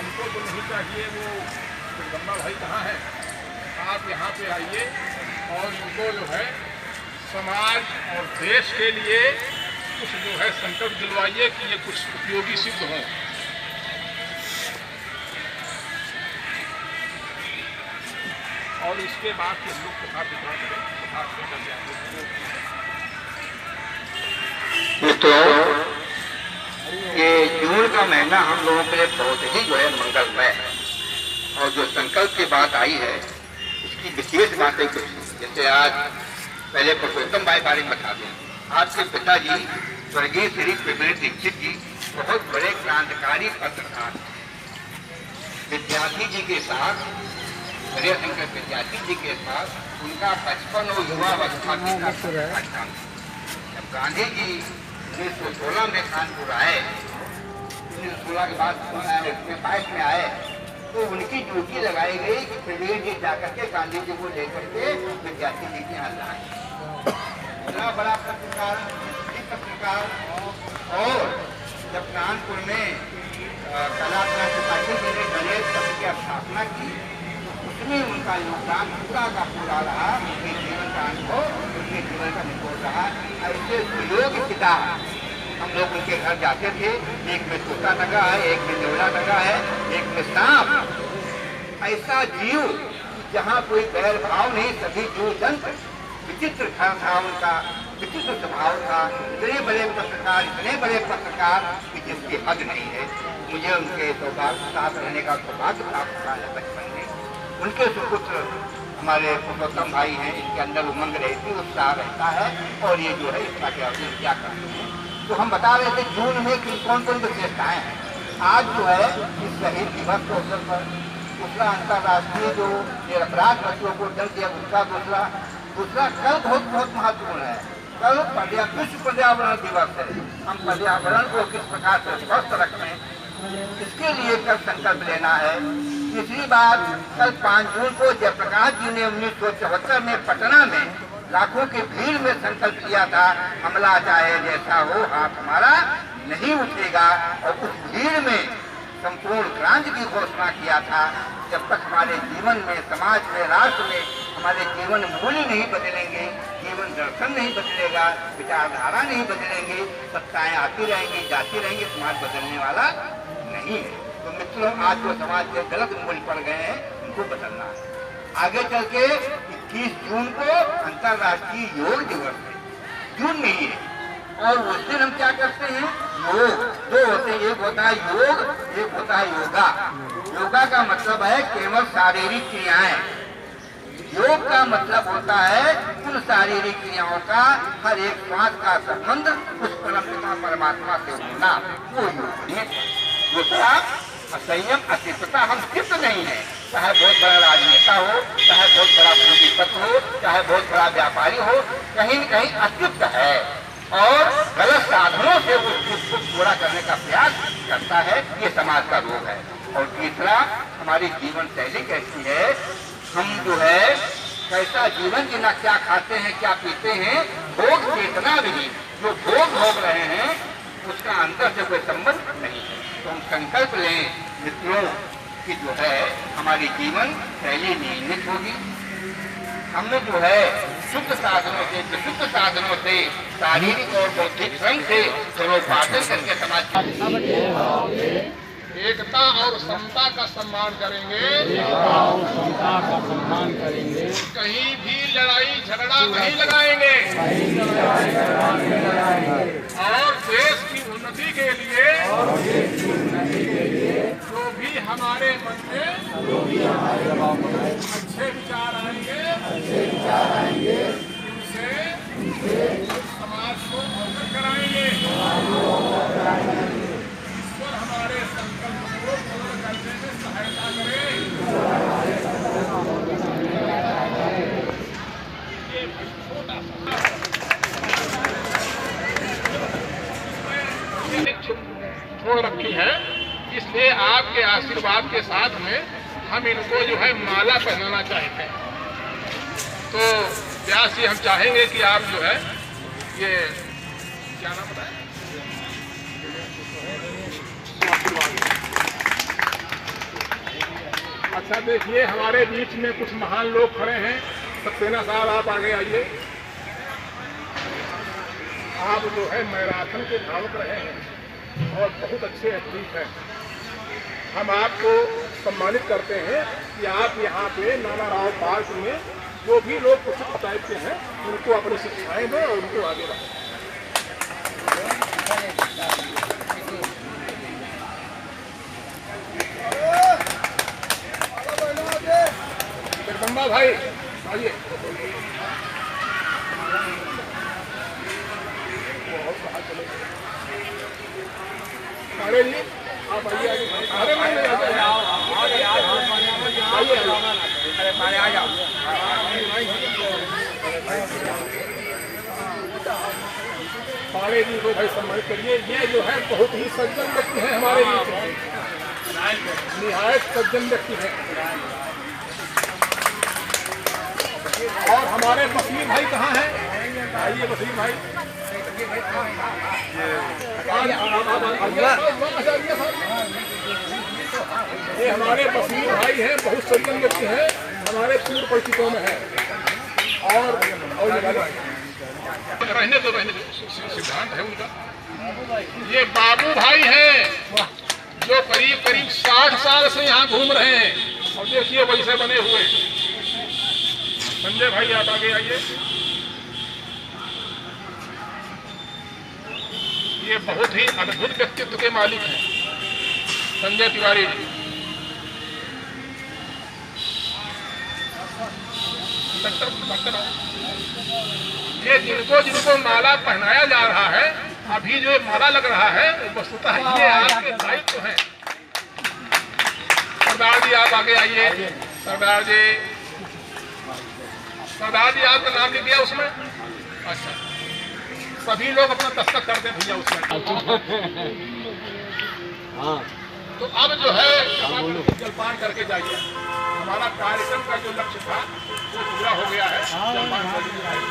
हमको तो नहीं चाहिए। वो जगदम्बा भाई कहाँ है, आप यहाँ पे आइए और इनको जो है समाज और देश के लिए कुछ जो है संकल्प दिलवाइए कि ये कुछ उपयोगी सिद्ध हों। और इसके बाद के लोग कथा विचार करें, कथा सुनकर मित्रों, ये जून का महीना हम लोगों के लिए बहुत ही जो है मंगलमय है। और जो संकल्प की बात आई है इसकी विशेष बातें कुछ, जैसे आज पहले पुरुषोत्तम भाई बारे में बता दें। आपके पिताजी स्वर्गीय श्री प्रवीण दीक्षित जी बहुत बड़े क्रांतिकारी पत्रकार, विद्यार्थी जी के साथ, हरिहर शंकर विद्यार्थी जी के साथ उनका बचपन और युवावस्था भी था। जब गांधी जी 1916 में कानपुर आए, 1916 के बाद 1922 में आए, तो उनकी ड्यूटी लगाई गई कि प्रवीण जी जाकर के गांधी जी को लेकर के विद्यार्थी जी के यहाँ लाए। इतना बड़ा पत्रकार, और जब कानपुर में कला त्रिपाठी जी ने गणेश शब्द की स्थापना की, उसमें उनका योगदान पूरा का पूरा रहा। उनके जीवन काल को, उनके जीवन का निचोड़ रहा। ऐसे सुयोग पिता हम लोग उनके घर जाते थे। एक में तोता लगा है, एक में नेवला लगा है, एक में सांप। ऐसा जीव जहाँ कोई बैर भाव नहीं, सभी जीव जंतु। विचित्र था उनका, विचित्र स्वभाव था। इतने बड़े पत्रकार कि जिसकी हद नहीं है। मुझे उनके साथ रहने का सौभाग्य प्राप्त हुआ है बचपन में। उनके सुपुत्र हमारे पुरुषोत्तम भाई हैं, इनके अंदर उमंग रहती, उत्साह रहता है। और ये जो है इसका क्या करते हैं। तो हम बता रहे थे जून में कौन कौन विशेषताएं हैं। आज जो है इस शहीद दिवस के अवसर पर दूसरा अंतर्राष्ट्रीय जो निरपराध बच्चों को दंड दिया, दूसरा कल बहुत महत्वपूर्ण है। कल विश्व पर्यावरण दिवस है। हम पर्यावरण को किस प्रकार से स्वस्थ रखें, इसके लिए कल संकल्प लेना है। तीसरी बात, कल 5 जून को जयप्रकाश जी ने 1974 में पटना में लाखों की भीड़ में संकल्प लिया था, हमला चाहे जैसा हो हाथ हमारा नहीं उठेगा। और उस भीड़ में संपूर्ण क्रांति की घोषणा किया था। जब तक हमारे जीवन में, समाज में, राष्ट्र में हमारे जीवन मूल्य नहीं बदलेंगे, जीवन दर्शन नहीं बदलेगा, विचारधारा नहीं बदलेंगे, सत्ताएं आती रहेंगी, जाती रहेंगी, समाज बदलने वाला नहीं है। तो मित्रों, आज जो समाज के गलत मूल्य पड़ गए हैं, उनको बदलना है। आगे चल के 21 जून को अंतर्राष्ट्रीय योग दिवस है, जून में ही है। और उस दिन हम क्या करते हैं, योग। 2 होते हैं, एक होता है योग, एक होता है योगा। योगा का मतलब है केवल शारीरिक क्रियाएं। योग का मतलब होता है उन शारीरिक क्रियाओं का हर एक श्वास का संबंध उस परमपिता परमात्मा से होना, वो योग है। दूसरा, संयम, अस्तित्वता। हम चित्त नहीं है, चाहे बहुत बड़ा राजनेता हो, चाहे बहुत बड़ा पूंजीपति हो, चाहे बहुत बड़ा व्यापारी हो, कहीं न कहीं अस्तित्व है और गलत साधनों से उस चित्त को पूरा करने का प्रयास करता है। ये समाज का रोग है। और तीसरा, हमारी जीवन शैली कैसी है, हम जो है कैसा जीवन जीना, क्या खाते हैं, क्या पीते हैं, भोग चेतना भी, जो भोग रहे हैं उसका अंदर से कोई संबंध नहीं है। तो हम संकल्प लें मित्रों कि जो है हमारी जीवन शैली नियमित होगी। हमें जो है शुद्ध साधनों से, विशुद्ध साधनों से, शारीरिक और बौद्धिक श्रम से सर्वोपार्जन करके समाज एकता और समता का सम्मान करेंगे। कहीं भी लड़ाई झगड़ा नहीं लगाएंगे। और देश की उन्नति के लिए जो भी हमारे मन में अच्छे विचार आएंगे, इनसे समाज को अवगत कराएंगे। ईश्वर हमारे संकल्प को पूर्ण करने में सहायता करे। ये छोटा सा छोड़ रखी है, इसलिए आपके आशीर्वाद के साथ में हम इनको जो है माला पहनाना चाहते हैं। तो व्यास जी, हम चाहेंगे कि आप जो है ये क्या नाम बताएं, अच्छा देखिए, हमारे बीच में कुछ महान लोग खड़े हैं। सक्सेना साहब, आप आगे आइए। आप जो है मैराथन के धावक रहे हैं और बहुत अच्छे एथलीट हैं। हम आपको सम्मानित करते हैं कि आप यहाँ पे नाना राव पार्क में जो भी लोग कुछ टाइप के हैं उनको अपनी शिक्षाएं दें और उनको आगे बढ़ाएं। जगदम्बा भाई आइए। अरे जी आप आइए। अरे नहीं पाड़े जी को भाई सम्मानित करिए। ये जो है बहुत ही सज्जन व्यक्ति है हमारे बीच में, निहायत सज्जन व्यक्ति है। और हमारे बसीर भाई कहाँ हैं? आइए बसीर भाई। ये हमारे बसीर भाई हैं, बहुत सज्जन व्यक्ति हैं, हमारे पूर्व परिचितों में है। और रहने दो सिद्धांत है उनका। ये बाबू भाई हैं जो करीब करीब 60 साल से यहाँ घूम रहे हैं और देखिए वैसे बने हुए। संजय भाई आप आगे आइए। ये बहुत ही अद्भुत व्यक्तित्व के मालिक हैं संजय तिवारी जी। ये जिनको माला पहनाया जा रहा है, अभी जो माला लग रहा है वस्तुतः ये आपके दायित्व है। सरदार जी आप आगे आइए। सरदार जी आपका नाम लिख दिया उसमें? अच्छा, सभी लोग अपना दस्तखत कर दें भैया उसमें। हाँ, तो अब जो है जलपान करके जाइए। हमारा कार्यक्रम का जो लक्ष्य था वो पूरा हो गया है। जलपान करके जाइए।